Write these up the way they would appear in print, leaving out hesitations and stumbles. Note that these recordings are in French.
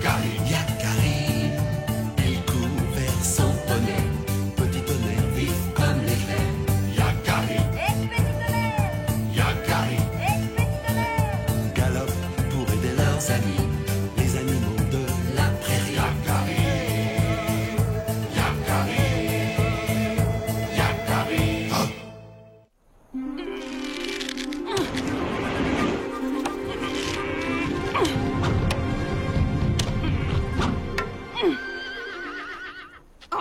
Karim, ya Karim, il court vers son poney, petit tonnerre vif comme l'éclair. Ya Karim, ya Karim, galope pour aider leurs amis, les animaux de la prairie. Ya Karim, ya Karim, ya Karim. Oh.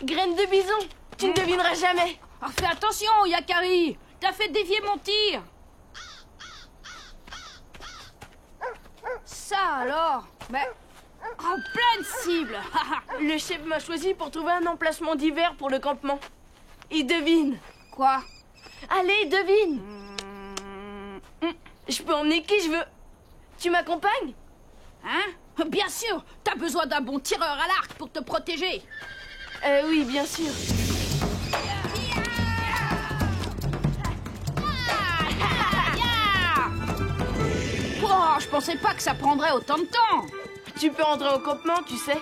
Graine de bison, tu ne devineras jamais. Ah, fais attention, Yakari. T'as fait dévier mon tir. Ça alors, mais en pleine cible. Le chef m'a choisi pour trouver un emplacement d'hiver pour le campement. Et devine. Quoi? Allez, devine. Je peux emmener qui je veux. Tu m'accompagnes? Hein? Bien sûr, t'as besoin d'un bon tireur à l'arc pour te protéger. Oui, bien sûr. Oh, je pensais pas que ça prendrait autant de temps. Tu peux rentrer au campement, tu sais.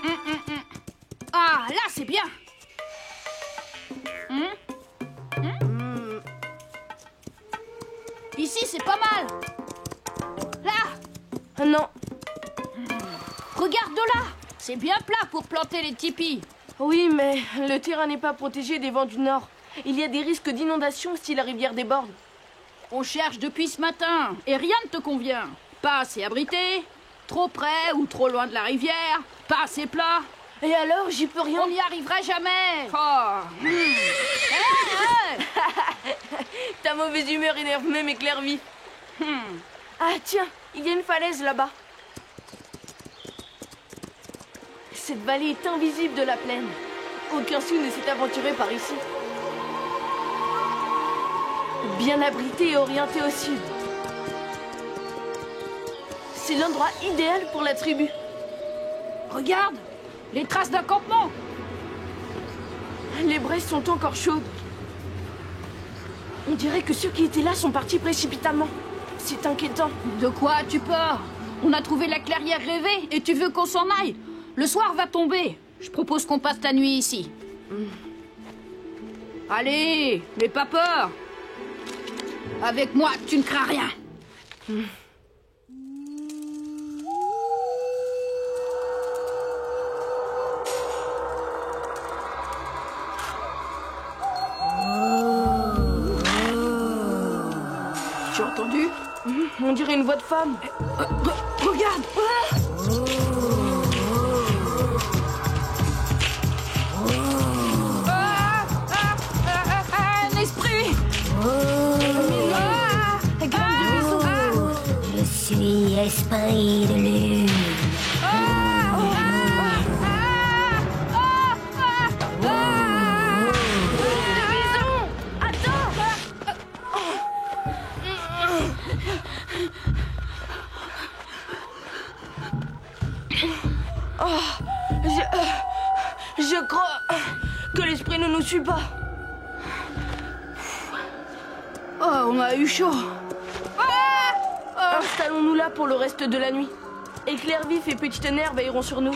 Ah, là, c'est bien. Ici, c'est pas mal. Là. Non. Regarde de là. C'est bien plat pour planter les tipis. Oui, mais le terrain n'est pas protégé des vents du nord. Il y a des risques d'inondation si la rivière déborde. On cherche depuis ce matin et rien ne te convient. Pas assez abrité, trop près ou trop loin de la rivière, pas assez plat. Et alors, j'y peux rien. On n'y arrivera jamais. Oh. Ta mauvaise humeur énerve même Éclairvif. Ah tiens, il y a une falaise là-bas. Cette vallée est invisible de la plaine. Aucun sou ne s'est aventuré par ici. Bien abrité et orienté au sud. C'est l'endroit idéal pour la tribu. Regarde, les traces d'un campement. Les braises sont encore chaudes. On dirait que ceux qui étaient là sont partis précipitamment. C'est inquiétant. De quoi as-tu peur? On a trouvé la clairière rêvée et tu veux qu'on s'en aille? Le soir va tomber. Je propose qu'on passe la nuit ici. Allez, n'aie pas peur. Avec moi, tu ne crains rien. Tu as entendu? On dirait une voix de femme. Regarde. Un esprit. Graine de bison. Je suis esprit de lune. Je crois que l'esprit ne nous suit pas. Oh, on a eu chaud. Installons-nous là pour le reste de la nuit. Éclairvif et Petit Tonnerre veilleront sur nous.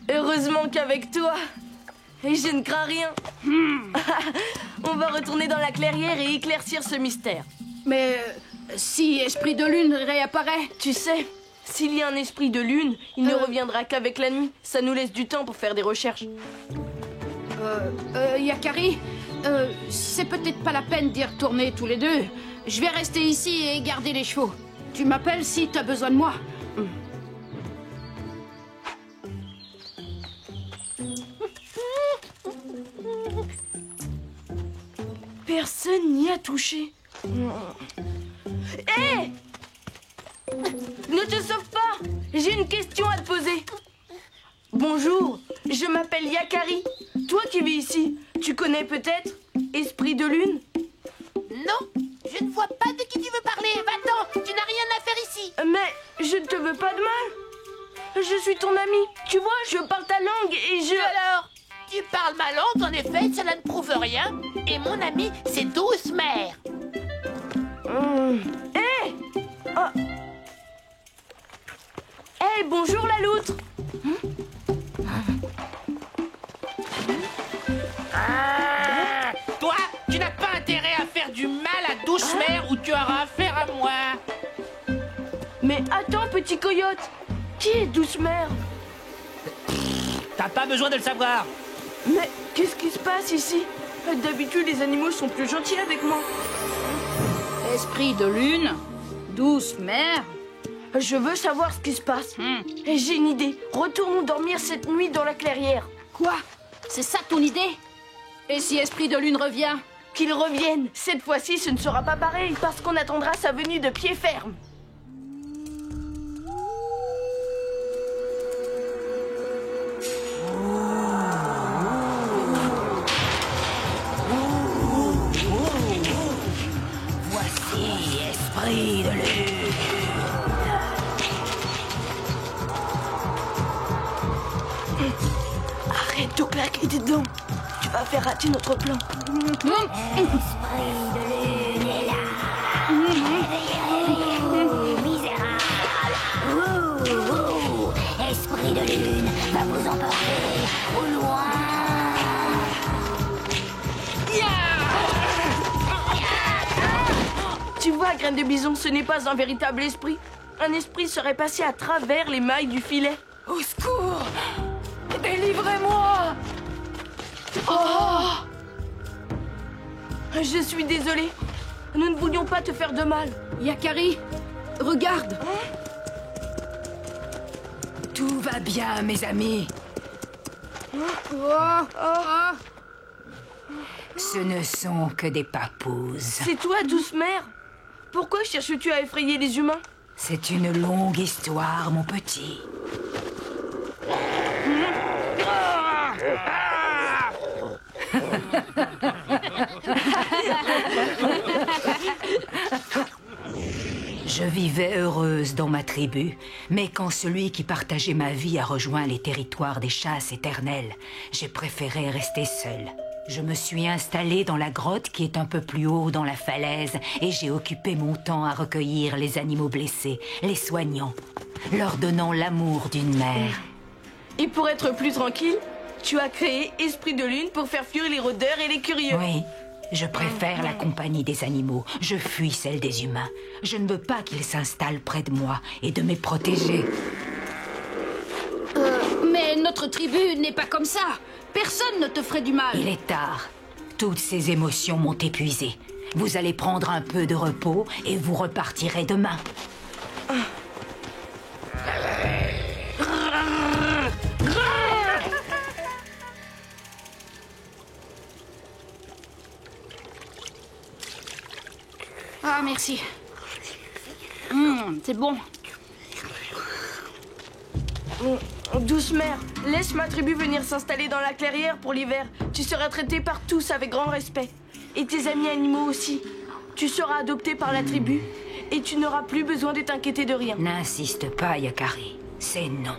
Heureusement qu'avec toi, je ne crains rien. On va retourner dans la clairière et éclaircir ce mystère. Mais si Esprit de Lune réapparaît... Tu sais, s'il y a un esprit de lune, il ne reviendra qu'avec la nuit. Ça nous laisse du temps pour faire des recherches. Yakari, c'est peut-être pas la peine d'y retourner tous les deux. Je vais rester ici et garder les chevaux. Tu m'appelles si t'as besoin de moi. Personne n'y a touché. Hé! Ne te sauve pas! J'ai une question à te poser. Bonjour, je m'appelle Yakari. Toi qui vis ici, tu connais peut-être Esprit de Lune? Non, je ne vois pas de qui tu veux parler. Va-t'en, tu n'as rien à faire ici. Mais je ne te veux pas de mal. Je suis ton ami. Tu vois, je parle ta langue et je... Alors, tu parles ma langue, en effet, cela ne prouve rien. Et mon ami, c'est Douce Mère. Hé Hé, bonjour la loutre. Toi, tu n'as pas intérêt à faire du mal à Douce Mère ou tu auras affaire à moi. Mais attends, petit coyote. Qui est Douce Mère? T'as pas besoin de le savoir. Mais qu'est-ce qui se passe ici? D'habitude, les animaux sont plus gentils avec moi. Esprit de lune, douce mère. Je veux savoir ce qui se passe. Et j'ai une idée. Retournons dormir cette nuit dans la clairière. Quoi? C'est ça ton idée? Et si Esprit de lune revient? Qu'il revienne. Cette fois-ci, ce ne sera pas pareil parce qu'on attendra sa venue de pied ferme. Voici Esprit de lune. Arrête de claquer des dents. Tu vas faire rater notre plan. Esprit de lune est là. Réveillez-vous, misérable. Esprit de lune va vous emporter au loin. Tu vois, Graine de Bison, ce n'est pas un véritable esprit. Un esprit serait passé à travers les mailles du filet. Au secours! Délivrez-moi! Oh! Je suis désolée. Nous ne voulions pas te faire de mal. Yakari, regarde. Tout va bien, mes amis. Ce ne sont que des papouses. C'est toi, Douce Mère? Pourquoi cherches-tu à effrayer les humains? C'est une longue histoire, mon petit. Je vivais heureuse dans ma tribu, mais quand celui qui partageait ma vie a rejoint les territoires des chasses éternelles, j'ai préféré rester seule. Je me suis installée dans la grotte qui est un peu plus haut dans la falaise et j'ai occupé mon temps à recueillir les animaux blessés, les soignant, leur donnant l'amour d'une mère. Et pour être plus tranquille, tu as créé Esprit de Lune pour faire fuir les rôdeurs et les curieux. Oui, je préfère la compagnie des animaux. Je fuis celle des humains. Je ne veux pas qu'ils s'installent près de moi et de mes protégés. Mais notre tribu n'est pas comme ça. Personne ne te ferait du mal. Il est tard. Toutes ces émotions m'ont épuisé. Vous allez prendre un peu de repos et vous repartirez demain. Ah, merci. C'est bon. Douce Mère, laisse ma tribu venir s'installer dans la clairière pour l'hiver. Tu seras traité par tous avec grand respect. Et tes amis animaux aussi. Tu seras adopté par la tribu et tu n'auras plus besoin de t'inquiéter de rien. N'insiste pas, Yakari. C'est non.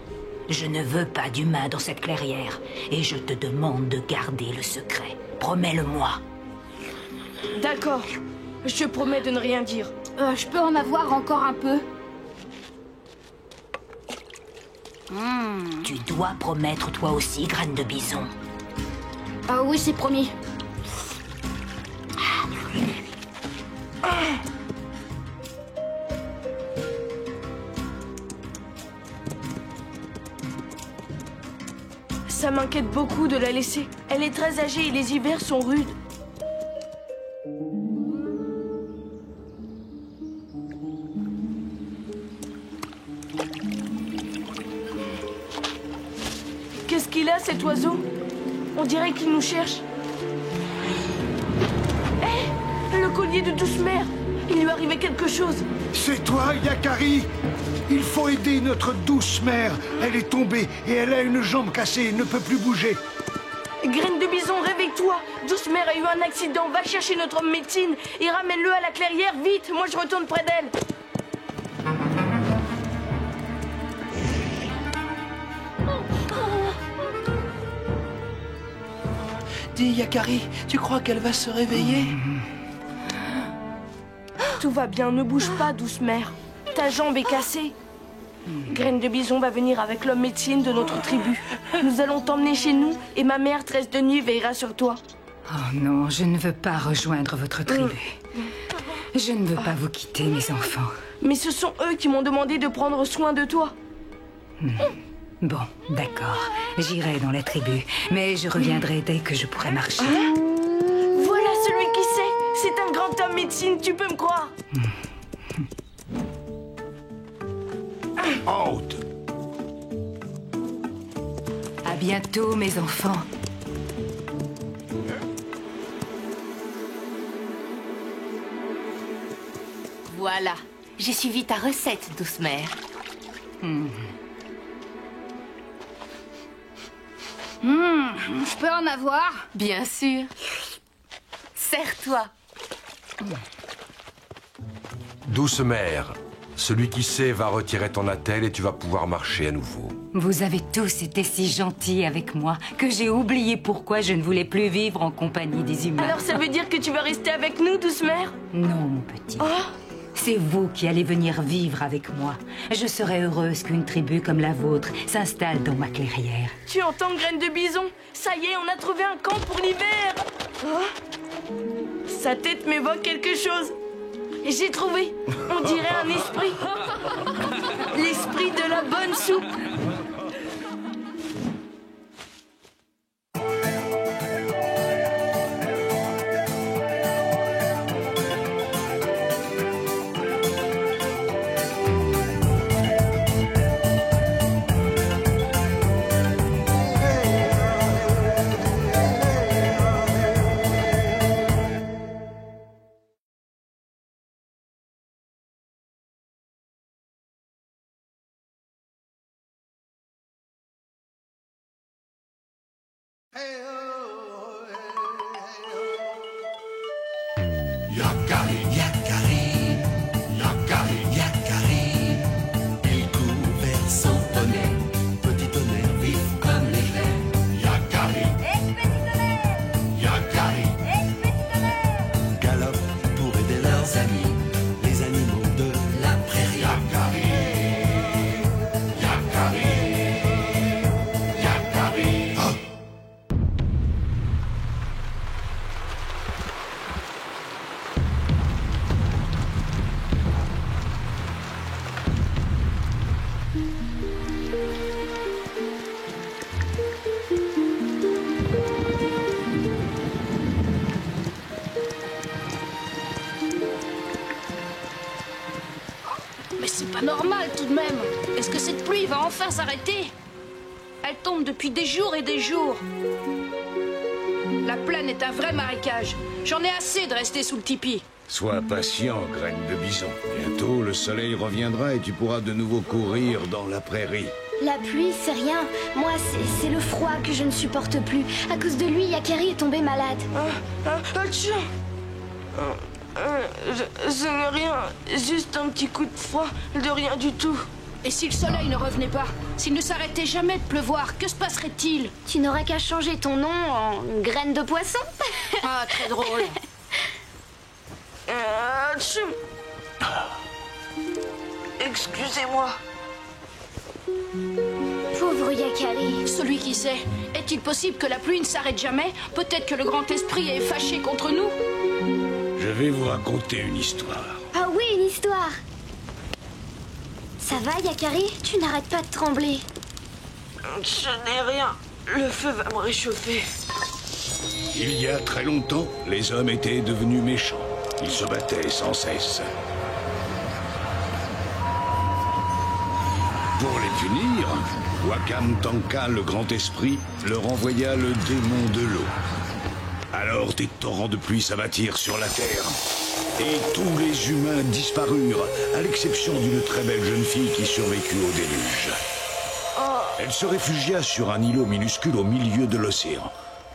Je ne veux pas d'humains dans cette clairière et je te demande de garder le secret. Promets-le-moi. D'accord. Je promets de ne rien dire. Je peux en avoir encore un peu? Tu dois promettre toi aussi, Graine de Bison. Ah oui, c'est promis. Ça m'inquiète beaucoup de la laisser. Elle est très âgée et les hivers sont rudes. Qu'est-ce qu'il a, cet oiseau? On dirait qu'il nous cherche. Hé! Le collier de Douce Mère! Il lui arrivait quelque chose. C'est toi, Yakari? Il faut aider notre douce mère. Elle est tombée et elle a une jambe cassée, ne peut plus bouger. Graine de bison, réveille-toi. Douce mère a eu un accident. Va chercher notre homme médecine et ramène-le à la clairière, vite. Moi, je retourne près d'elle. Dis, Yakari, tu crois qu'elle va se réveiller? Tout va bien, ne bouge pas, douce mère. Ta jambe est cassée. Graine de bison va venir avec l'homme médecine de notre tribu. Nous allons t'emmener chez nous et ma mère, Tresse de nuit, veillera sur toi. Oh non, je ne veux pas rejoindre votre tribu. Je ne veux pas vous quitter, mes enfants. Mais ce sont eux qui m'ont demandé de prendre soin de toi. Bon, d'accord. J'irai dans la tribu, mais je reviendrai dès que je pourrai marcher. Voilà celui qui sait. C'est un grand homme médecine, tu peux me croire. Haute. À bientôt, mes enfants. Voilà, j'ai suivi ta recette, douce mère. Je peux en avoir? Bien sûr. Serre-toi. Douce mère, celui qui sait va retirer ton attelle et tu vas pouvoir marcher à nouveau. Vous avez tous été si gentils avec moi que j'ai oublié pourquoi je ne voulais plus vivre en compagnie des humains. Alors ça veut dire que tu vas rester avec nous, douce mère? Non, mon petit. Oh. C'est vous qui allez venir vivre avec moi. Je serai heureuse qu'une tribu comme la vôtre s'installe dans ma clairière. Tu entends, Graine de bison? Ça y est, on a trouvé un camp pour l'hiver. Oh. Sa tête m'évoque quelque chose. J'ai trouvé. On dirait un esprit. L'esprit de la bonne soupe. Yakari, Yakari, Yakari, Yakari. Il court vers son tonnerre, petit tonnerre vif comme l'éclair. Yakari, Yakari, galope pour aider leurs amis, les animaux de la prairie. Yakari, Yakari, Yakari. Oh. Mais c'est pas normal tout de même. Est-ce que cette pluie va enfin s'arrêter? Elle tombe depuis des jours et des jours. La plaine est un vrai marécage. J'en ai assez de rester sous le tipi. Sois patient, Graine de bison. Bientôt, le soleil reviendra et tu pourras de nouveau courir dans la prairie. La pluie, c'est rien. Moi, c'est le froid que je ne supporte plus. À cause de lui, Yakari est tombé malade. Tiens. Ce n'est rien. Juste un petit coup de froid. De rien du tout. Et si le soleil ne revenait pas? S'il ne s'arrêtait jamais de pleuvoir, que se passerait-il? Tu n'auras qu'à changer ton nom en graine de poisson. Ah, très drôle. Excusez-moi. Pauvre Yakari. Celui qui sait. Est-il possible que la pluie ne s'arrête jamais? Peut-être que le grand esprit est fâché contre nous? Je vais vous raconter une histoire. Ah oui, une histoire. Ça va, Yakari? Tu n'arrêtes pas de trembler. Ce n'est rien. Le feu va me réchauffer. Il y a très longtemps, les hommes étaient devenus méchants. Ils se battaient sans cesse. Pour les punir, Wakam Tanka, le grand esprit, leur envoya le démon de l'eau. Alors des torrents de pluie s'abattirent sur la terre. Et tous les humains disparurent, à l'exception d'une très belle jeune fille qui survécut au déluge. Elle se réfugia sur un îlot minuscule au milieu de l'océan.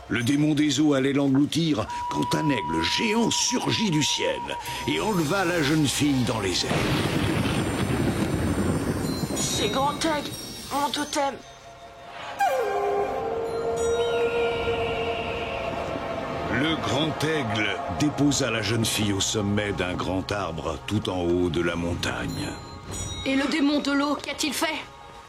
Le démon des eaux allait l'engloutir quand un aigle géant surgit du ciel et enleva la jeune fille dans les airs. C'est Grand Aigle, mon totem. Le grand aigle déposa la jeune fille au sommet d'un grand arbre tout en haut de la montagne. Et le démon de l'eau, qu'a-t-il fait?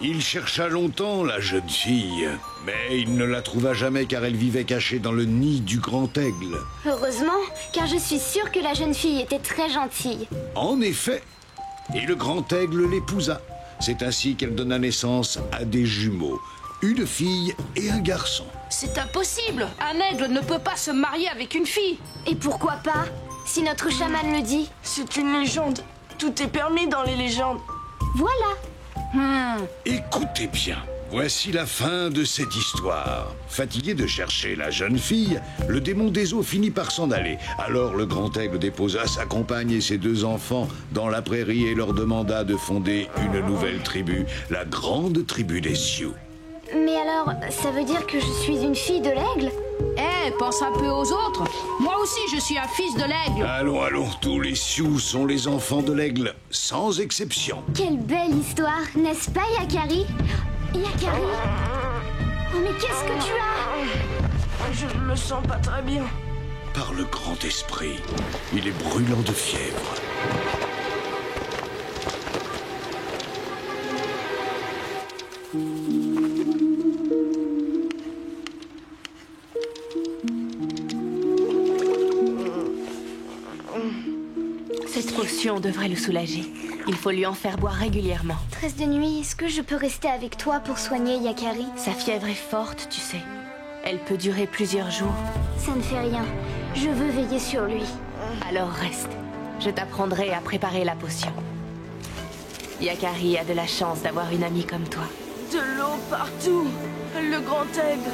Il chercha longtemps la jeune fille, mais il ne la trouva jamais car elle vivait cachée dans le nid du grand aigle. Heureusement, car je suis sûre que la jeune fille était très gentille. En effet, et le grand aigle l'épousa. C'est ainsi qu'elle donna naissance à des jumeaux, une fille et un garçon. C'est impossible! Un aigle ne peut pas se marier avec une fille! Et pourquoi pas, si notre chaman le dit? C'est une légende. Tout est permis dans les légendes. Voilà. Écoutez bien, voici la fin de cette histoire. Fatigué de chercher la jeune fille, le démon des eaux finit par s'en aller. Alors le grand aigle déposa sa compagne et ses 2 enfants dans la prairie et leur demanda de fonder une nouvelle tribu, la grande tribu des Sioux. Mais alors, ça veut dire que je suis une fille de l'aigle? Eh, pense un peu aux autres. Moi aussi, je suis un fils de l'aigle. Allons, tous les Sioux sont les enfants de l'aigle, sans exception. Quelle belle histoire, n'est-ce pas, Yakari? Yakari? Oh, mais qu'est-ce que tu as? Je ne me sens pas très bien. Par le grand esprit, il est brûlant de fièvre. Cette potion devrait le soulager. Il faut lui en faire boire régulièrement. Tresse de nuit, est-ce que je peux rester avec toi pour soigner Yakari? Sa fièvre est forte, tu sais. Elle peut durer plusieurs jours. Ça ne fait rien. Je veux veiller sur lui. Alors reste. Je t'apprendrai à préparer la potion. Yakari a de la chance d'avoir une amie comme toi. De l'eau partout. Le grand aigle.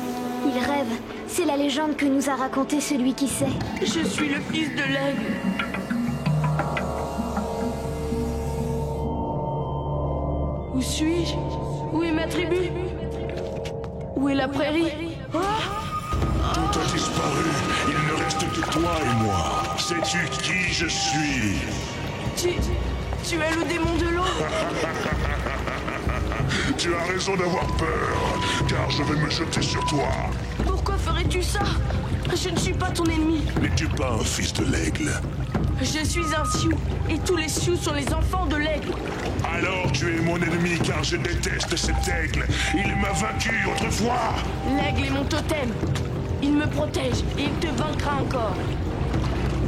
Il rêve. C'est la légende que nous a raconté celui qui sait. Je suis le fils de l'aigle. Où suis-je? Où est ma tribu? Où est la prairie? Tout a disparu. Il ne reste que toi et moi. Sais-tu qui je suis? Tu es le démon de l'eau. Tu as raison d'avoir peur, car je vais me jeter sur toi. Pourquoi ferais-tu ça? Je ne suis pas ton ennemi. N'es-tu pas un fils de l'aigle? Je suis un Sioux, et tous les Sioux sont les enfants de l'aigle. Alors tu es mon ennemi, car je déteste cet aigle. Il m'a vaincu autrefois. L'aigle est mon totem. Il me protège, et il te vaincra encore.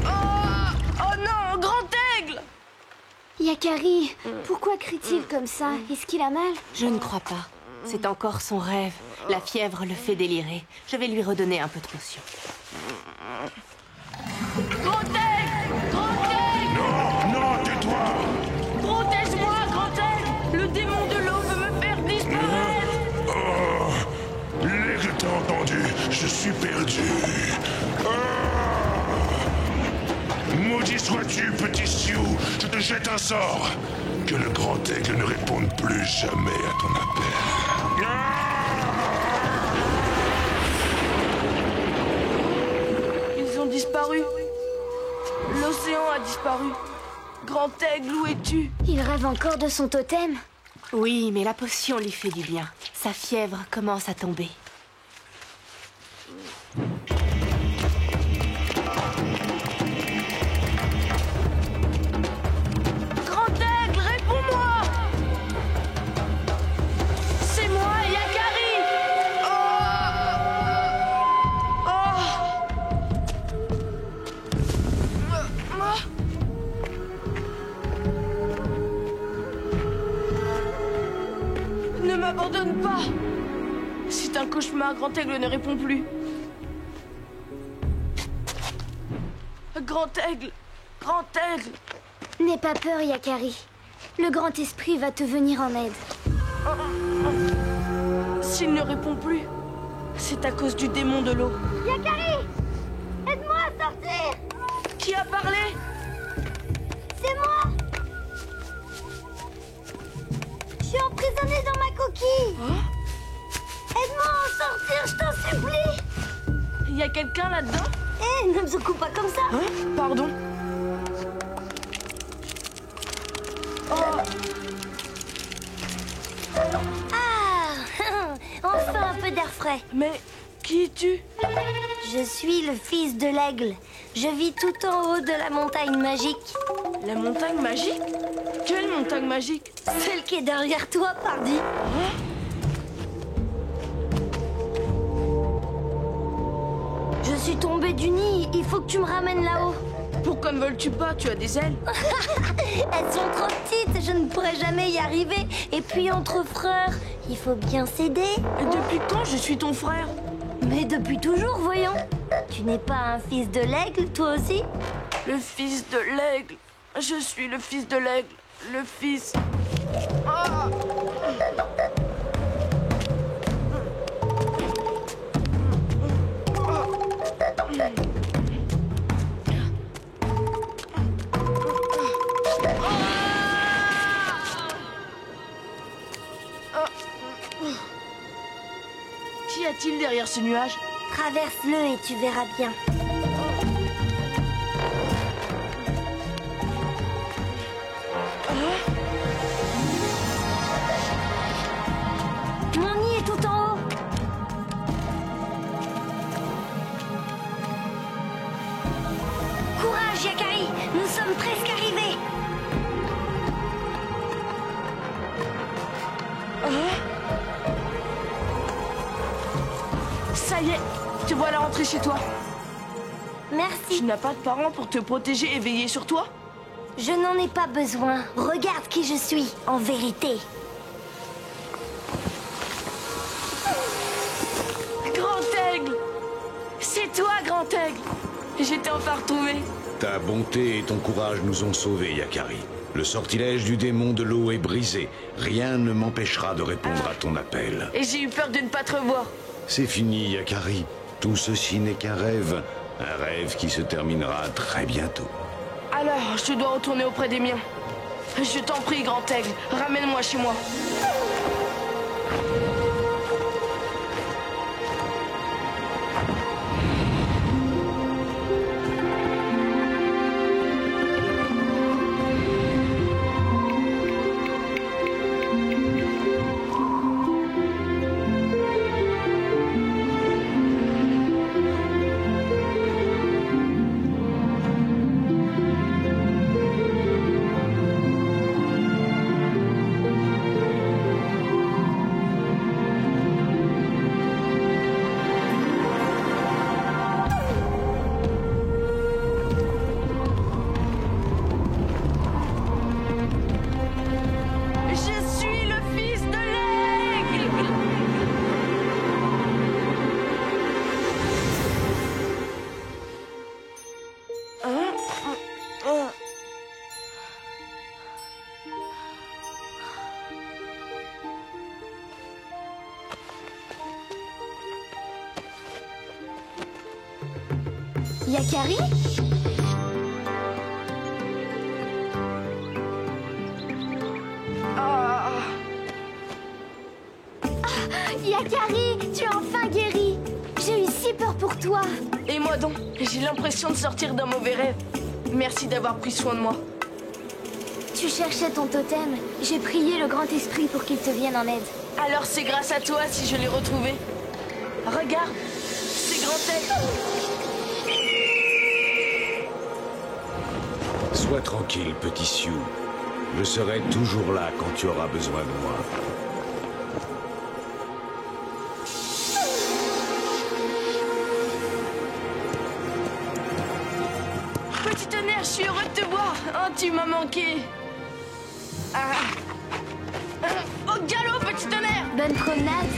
Oh non, grand aigle! Yakari, pourquoi crie-t-il comme ça? Est-ce qu'il a mal? Je ne crois pas. C'est encore son rêve. La fièvre le fait délirer. Je vais lui redonner un peu de potion. Grand aigle! Grand aigle! Non, tais-toi! Protège-moi, grand aigle! Le démon de l'eau veut me faire disparaître! Oh, l'aigle t'a entendu. Je suis perdu. Maudit sois-tu, petit Sioux. Je te jette un sort. Que le grand aigle ne réponde plus jamais à ton appel. Ils ont disparu. L'océan a disparu. Grand aigle, où es-tu? Il rêve encore de son totem. Oui, mais la potion lui fait du bien. Sa fièvre commence à tomber. Grand aigle, réponds-moi! C'est moi, Yakari! Ne m'abandonne pas! C'est un cauchemar, Grand aigle ne répond plus. Grand aigle! Grand aigle! N'aie pas peur, Yakari. Le grand esprit va te venir en aide. S'il ne répond plus, c'est à cause du démon de l'eau. Yakari! Aide-moi à sortir! Qui a parlé? quelqu'un là-dedans? Hé, ne me secoue pas comme ça. Hein? Pardon. Oh. Ah, enfin un peu d'air frais. Mais qui es-tu? Je suis le fils de l'aigle. Je vis tout en haut de la montagne magique. La montagne magique? Quelle montagne magique? Celle qui est derrière toi, pardi. Je suis tombée du nid, il faut que tu me ramènes là-haut. Pourquoi ne voles-tu pas? Tu as des ailes. Elles sont trop petites, je ne pourrai jamais y arriver. Et puis entre frères, il faut bien s'aider. Et depuis quand je suis ton frère? Mais depuis toujours, voyons. Tu n'es pas un fils de l'aigle, toi aussi? Le fils de l'aigle. Je suis le fils de l'aigle. Le fils... Ah! Qu'y a-t-il derrière ce nuage? Traverse-le et tu verras bien. Mon nid est tout en haut. Courage, Yakari, nous sommes presque arrivés. Ça y est, te voilà rentré chez toi. Merci. Tu n'as pas de parents pour te protéger et veiller sur toi? Je n'en ai pas besoin. Regarde qui je suis, en vérité. Grand Aigle! C'est toi, Grand Aigle! Je t'ai enfin retrouvé. Ta bonté et ton courage nous ont sauvés, Yakari. Le sortilège du démon de l'eau est brisé. Rien ne m'empêchera de répondre à ton appel. Et j'ai eu peur de ne pas te revoir. C'est fini, Yakari. Tout ceci n'est qu'un rêve. Un rêve qui se terminera très bientôt. Alors, je dois retourner auprès des miens. Je t'en prie, Grand Aigle, ramène-moi chez moi. Yakari? Yakari, tu es enfin guéri. J'ai eu si peur pour toi. Et moi donc, j'ai l'impression de sortir d'un mauvais rêve. Merci d'avoir pris soin de moi. Tu cherchais ton totem. J'ai prié le grand esprit pour qu'il te vienne en aide. Alors c'est grâce à toi si je l'ai retrouvé. Regarde, c'est Grand Aigle. Sois tranquille, petit Sioux. Je serai toujours là quand tu auras besoin de moi. Petit tonnerre, je suis heureux de te voir. Oh, tu m'as manqué. Au galop, petit tonnerre. Bonne promenade.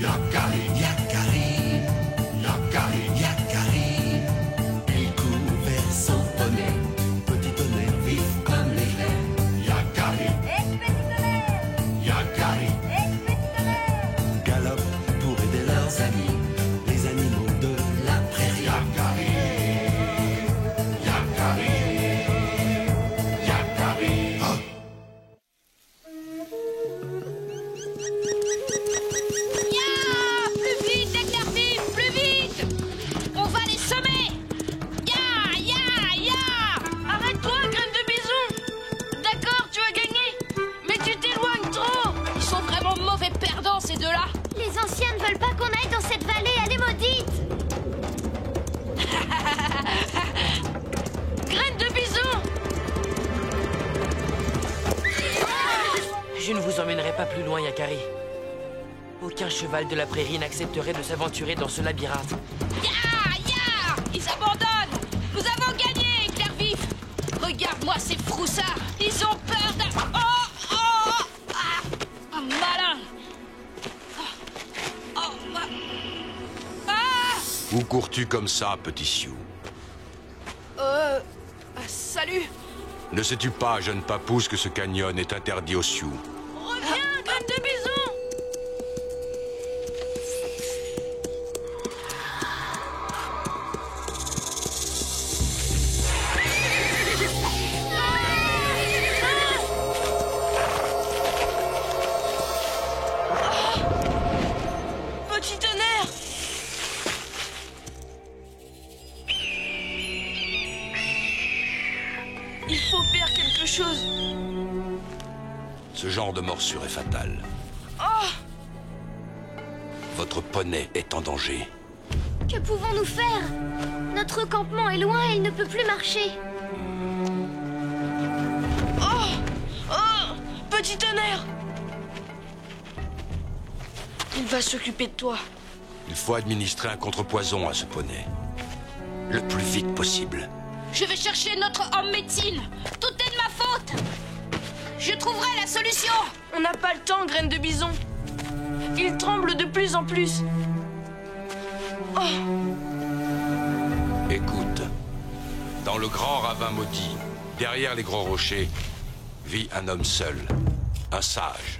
Yakari, Yakari, Yakari, Yakari. Il court vers son poney, petit tonnerre vif comme l'éclair. Yakari, Yakari, galope pour aider leurs amis, les animaux de la prairie. Yakari, Yakari, Yakari. Oh. Plus vite, Éclairvif, plus vite! On va les semer! Arrête-toi, graine de bison! D'accord, tu as gagné, mais tu t'éloignes trop! Ils sont vraiment mauvais perdants, ces deux-là! Les anciens ne veulent pas qu'on aille dans cette vallée, elle est maudite. Graine de bison! Je ne vous emmènerai pas plus loin, Yakari. Aucun cheval de la prairie n'accepterait de s'aventurer dans ce labyrinthe. Ils abandonnent! Nous avons gagné, Éclairvif! Regarde-moi ces froussards! Ils ont peur d'un... Malin! Où cours-tu comme ça, petit Sioux? Salut! Ne sais-tu pas, jeune papousse, que ce canyon est interdit aux Sioux? Reviens, graine de bison! Petit tonnerre! Il faut faire quelque chose. Ce genre de morsure est fatale. Votre poney est en danger. Que pouvons-nous faire? Notre campement est loin et il ne peut plus marcher. Petit tonnerre! Il va s'occuper de toi. Il faut administrer un contrepoison à ce poney. Le plus vite possible. Je vais chercher notre homme médecine! Tout est de ma faute! Je trouverai la solution! On n'a pas le temps, graine de bison. Il tremble de plus en plus. Écoute, dans le grand ravin maudit, derrière les gros rochers, vit un homme seul, un sage.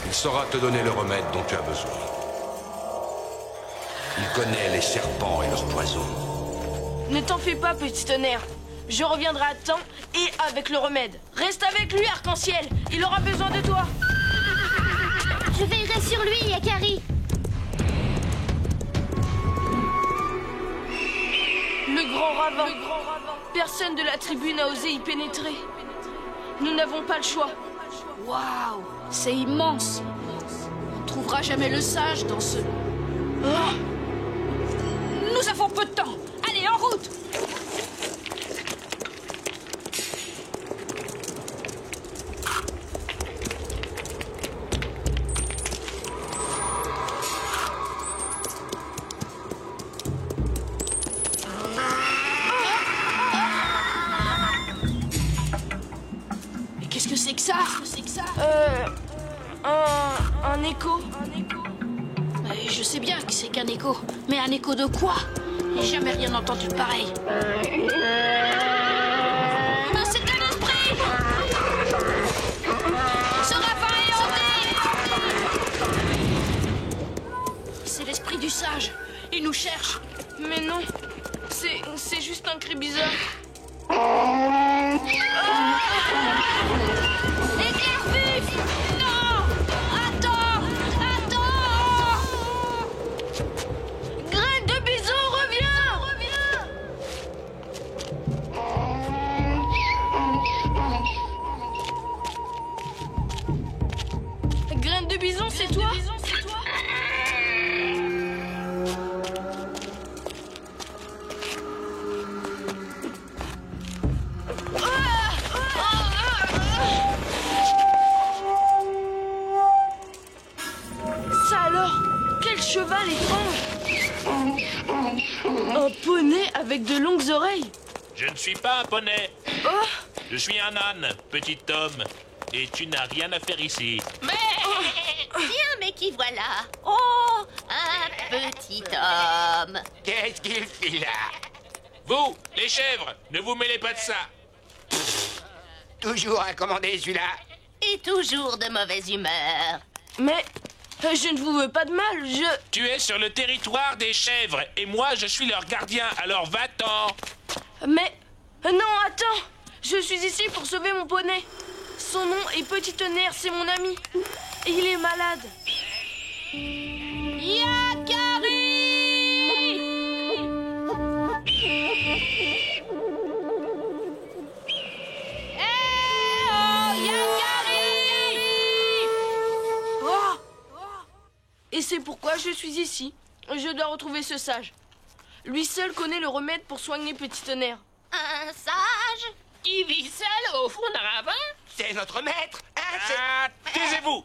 Il saura te donner le remède dont tu as besoin. Il connaît les serpents et leurs poisons. Ne t'en fais pas, petit tonnerre. Je reviendrai à temps et avec le remède. Reste avec lui, Arc-en-Ciel. Il aura besoin de toi. Je veillerai sur lui, Yakari. Le grand ravin. Personne de la tribu n'a osé y pénétrer. Nous n'avons pas le choix. Waouh! C'est immense! On ne trouvera jamais le sage dans ce... Nous avons peu de temps! Allez, en route! Mais qu'est-ce que c'est que ça? Un écho. Je sais bien que c'est qu'un écho. Mais un écho de quoi? J'ai jamais rien entendu de pareil. C'est un esprit! Ce ravin est hanté! C'est l'esprit du sage. Il nous cherche. Mais non, c'est juste un cri bizarre. Éclairvif! Non! Attends! Graine de bison, reviens! Graine de bison, c'est toi? Ça alors? Quel cheval étrange! Un poney avec de longues oreilles? Je ne suis pas un poney. Oh! Je suis un âne, petit homme. Et tu n'as rien à faire ici. Tiens, mais qui voilà? Oh, un petit homme. Qu'est-ce qu'il fait là? Vous, les chèvres, ne vous mêlez pas de ça. Toujours à commander celui-là. Et toujours de mauvaise humeur. Mais je ne vous veux pas de mal, Tu es sur le territoire des chèvres, et moi je suis leur gardien, alors va-t'en. Mais... non, attends. Je suis ici pour sauver mon poney. Son nom est Petit Tonnerre, c'est mon ami. Et il est malade. Yakari! Et c'est pourquoi je suis ici. Je dois retrouver ce sage. Lui seul connaît le remède pour soigner Petit Tonnerre. Un sage qui vit seul au fond d'un ravin? C'est notre maître. Taisez-vous.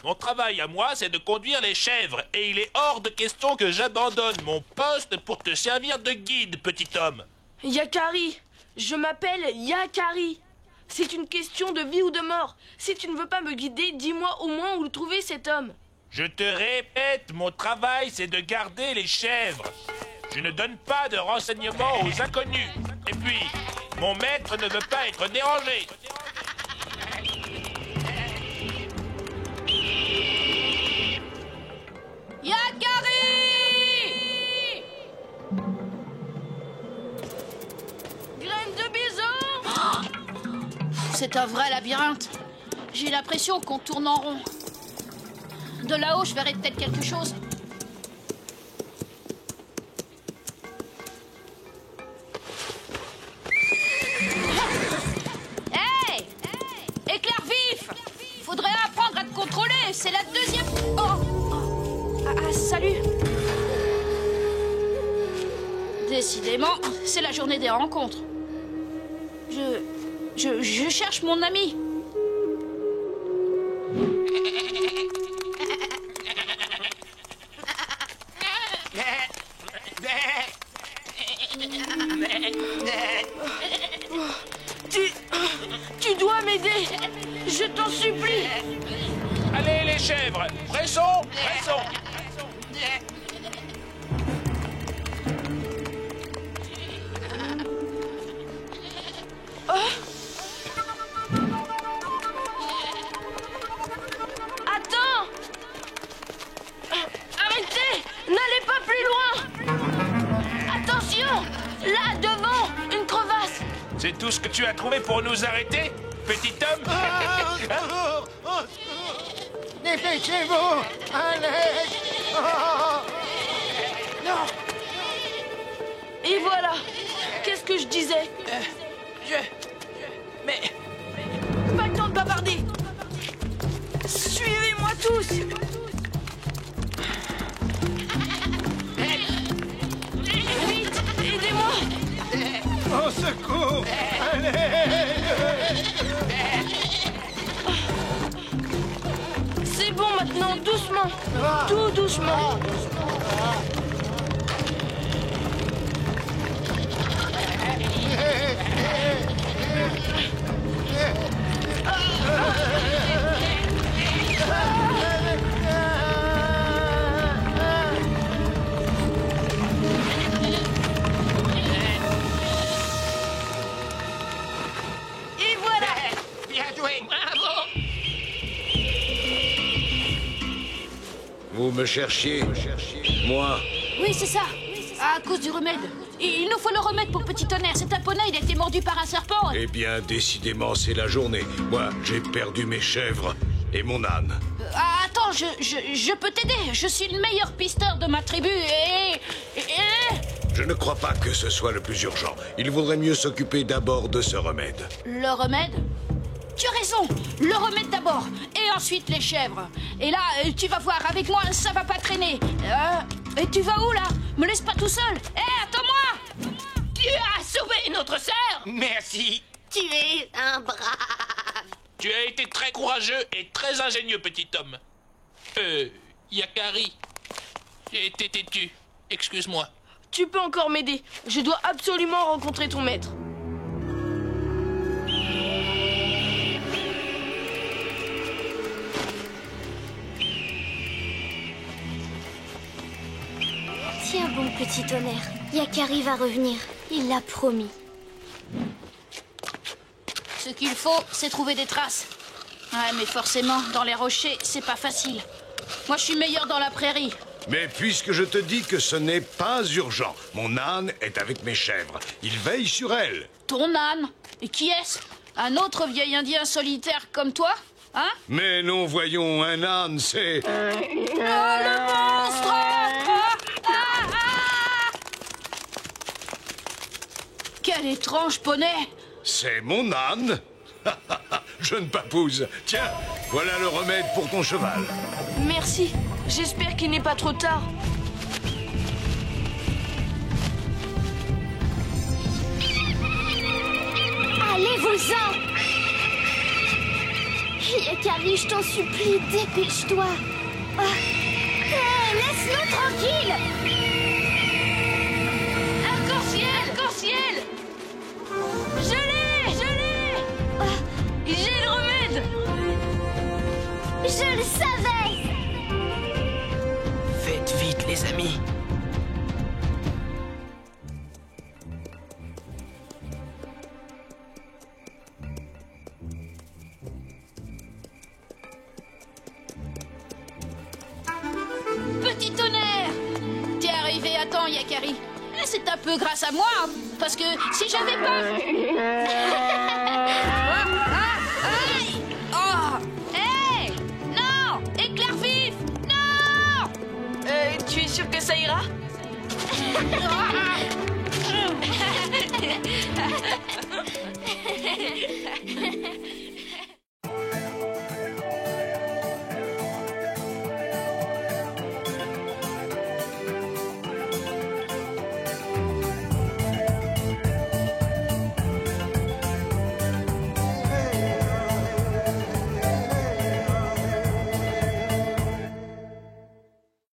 Mon travail à moi, c'est de conduire les chèvres, et il est hors de question que j'abandonne mon poste pour te servir de guide, petit homme. Yakari, je m'appelle Yakari. C'est une question de vie ou de mort. Si tu ne veux pas me guider, dis-moi au moins où trouver cet homme. Je te répète, mon travail, c'est de garder les chèvres. Je ne donne pas de renseignements aux inconnus. Et puis, mon maître ne veut pas être dérangé. Yakari! Graine de bison! C'est un vrai labyrinthe. J'ai l'impression qu'on tourne en rond. De là-haut, je verrai peut-être quelque chose. Hey! Éclair vif! Faudrait apprendre à te contrôler, c'est la deuxième... salut! Décidément, c'est la journée des rencontres. Je cherche mon ami. Tu dois m'aider. Je t'en supplie. Allez, les chèvres, pressons, pressons. Attends! Arrêtez! N'allez pas plus loin! Attention! Là, devant, une crevasse! C'est tout ce que tu as trouvé pour nous arrêter, petit homme? Dépêchez-vous! Allez! Non! Et voilà! Qu'est-ce que je disais? Mais... Pas le temps de bavarder! Suivez-moi tous! Vite! Aidez-moi! Au secours! Allez! C'est bon maintenant, doucement! Tout doucement! Et voilà! Bien joué, bravo! Vous me cherchiez? Moi? Oui, c'est ça. À cause du remède. Il nous faut le remède pour Petit Tonnerre. C'est un poney, il a été mordu par un serpent. Eh bien, décidément, c'est la journée. Moi, j'ai perdu mes chèvres et mon âne. Attends, je peux t'aider. Je suis le meilleur pisteur de ma tribu et... Je ne crois pas que ce soit le plus urgent. Il vaudrait mieux s'occuper d'abord de ce remède. Le remède? Tu as raison. Le remède d'abord. Et ensuite les chèvres. Et là, tu vas voir, avec moi, ça va pas traîner. Et tu vas où, là? Me laisse pas tout seul. Attends-moi! Tu as sauvé notre sœur! Merci! Tu es un brave. Tu as été très courageux et très ingénieux, petit homme. Yakari, j'ai été têtu. Excuse-moi. Tu peux encore m'aider. Je dois absolument rencontrer ton maître. Tiens bon, petit tonnerre. Yakari va revenir. Il l'a promis. Ce qu'il faut, c'est trouver des traces. Ouais, mais forcément, dans les rochers, c'est pas facile. Moi, je suis meilleur dans la prairie. Mais puisque je te dis que ce n'est pas urgent, mon âne est avec mes chèvres. Il veille sur elles. Ton âne? Et qui est-ce? Un autre vieil indien solitaire comme toi? Hein? Mais non, voyons, un âne, c'est... Oh, le monstre! Quel étrange poney! C'est mon âne. Jeune papouse. Tiens, voilà le remède pour ton cheval. Merci. J'espère qu'il n'est pas trop tard. Allez-vous-en! Yakari, je t'en supplie, dépêche-toi. Laisse-nous tranquille! Arc-en-ciel! Arc-en-ciel! Je l'ai! J'ai le remède! Je le savais! Faites vite, les amis. Petit tonnerre! T'es arrivé à temps, Yakari. C'est un peu grâce à moi, hein, parce que si j'avais pas... Hey! Non! Éclair vif! Non! Tu es sûr que ça ira?